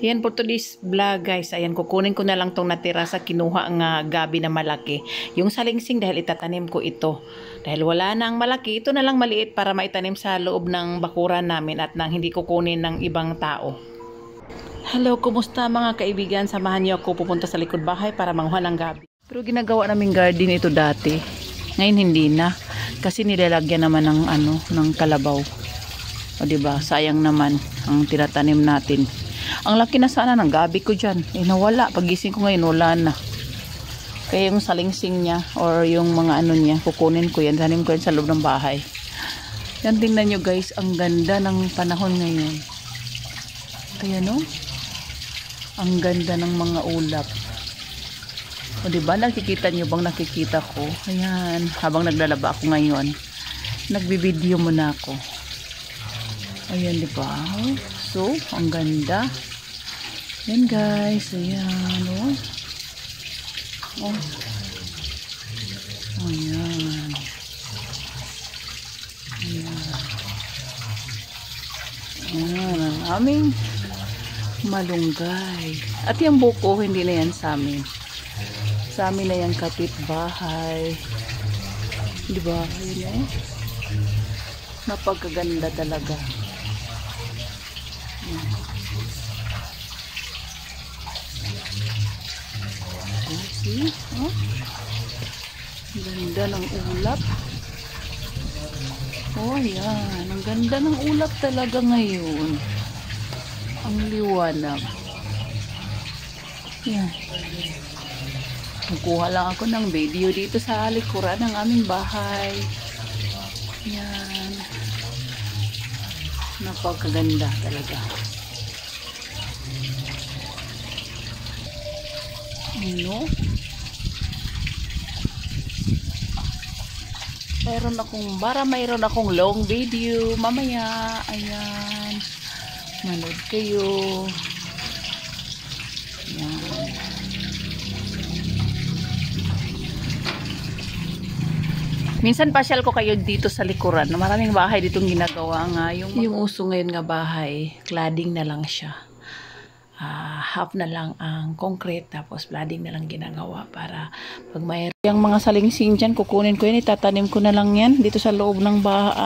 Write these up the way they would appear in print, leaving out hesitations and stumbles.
Yan for today's vlog guys. Ayan, kukunin ko na lang tong natira sa kinuha nga gabi na malaki. Yung salingsing dahil itatanim ko ito. Dahil wala nang malaki, ito na lang maliit para maitanim sa loob ng bakuran namin at nang hindi kukunin ng ibang tao. Hello, kumusta mga kaibigan? Samahan niyo ako pupunta sa likod bahay para manguha ng gabi. Pero ginagawa naming garden ito dati. Ngayon hindi na. Kasi nilalagyan naman ng ng kalabaw. O diba, sayang naman ang tinatanim natin. Ang laki na sana ng gabi ko dyan. Nawala. Pagising ko ngayon, wala na. Kaya yung salingsing niya or yung mga niya, kukunin ko yan. Tanim ko yan sa loob ng bahay. Yan, tingnan nyo guys. Ang ganda ng panahon ngayon. Kaya no? Ang ganda ng mga ulap. O diba, nakikita nyo bang nakikita ko? Ayan, habang naglalaba ako ngayon, nagbibideo muna ako. Ayan, diba? So, ang ganda. Yan guys, ayan, oh. Oh. Ayan. Ayan. Ayan, ang aming malunggay. At yung buko, hindi na yan sa amin. Sa amin na yung kapitbahay. Diba? Ayan, eh. Napagkaganda talaga. See? Oh? Ganda ng ulap. Oh, yan. Ang ganda ng ulap talaga ngayon. Ang liwanag. Yan. Kukuha lang ako ng video dito sa likuran ng aming bahay. Yan. Napakaganda talaga. Ano? Mayroon akong long video mamaya. Ayan. Manood kayo. Ayan. Minsan pasyal ko kayo dito sa likuran. Maraming bahay ditong ginagawa nga. Yung uso ngayon nga bahay, cladding na lang siya. Half na lang ang concrete, tapos cladding na lang ginagawa para pag mayroon. Yung mga salingsing dyan, kukunin ko yan, itatanim ko na lang yan dito sa loob ng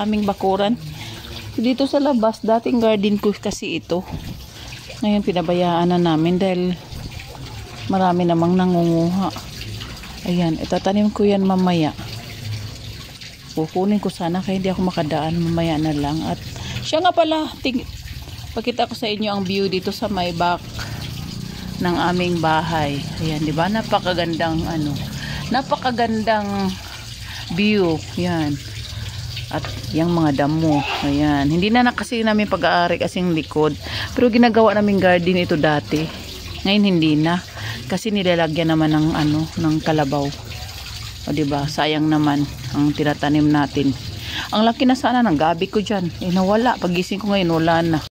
aming bakuran. Dito sa labas, dating garden ko kasi ito. Ngayon pinabayaan na namin dahil marami namang nangunguha. Ayan, itatanim ko yan mamaya. Kukunin ko sana kaya hindi ako makadaan, mamaya na lang. At siya nga pala, pakita ko sa inyo ang view dito sa may back ng aming bahay. Ayan, di ba? Napakagandang napakagandang view. Yan. At yung mga damo. Ayan. Hindi na kasi namin pag-aari kasing likod. Pero ginagawa namin garden ito dati. Ngayon hindi na. Kasi nilalagyan naman ng ng kalabaw. O di ba? Sayang naman ang tinatanim natin. Ang laki na sana ng gabi ko dyan. Nawala. Pagising ko ngayon, wala na.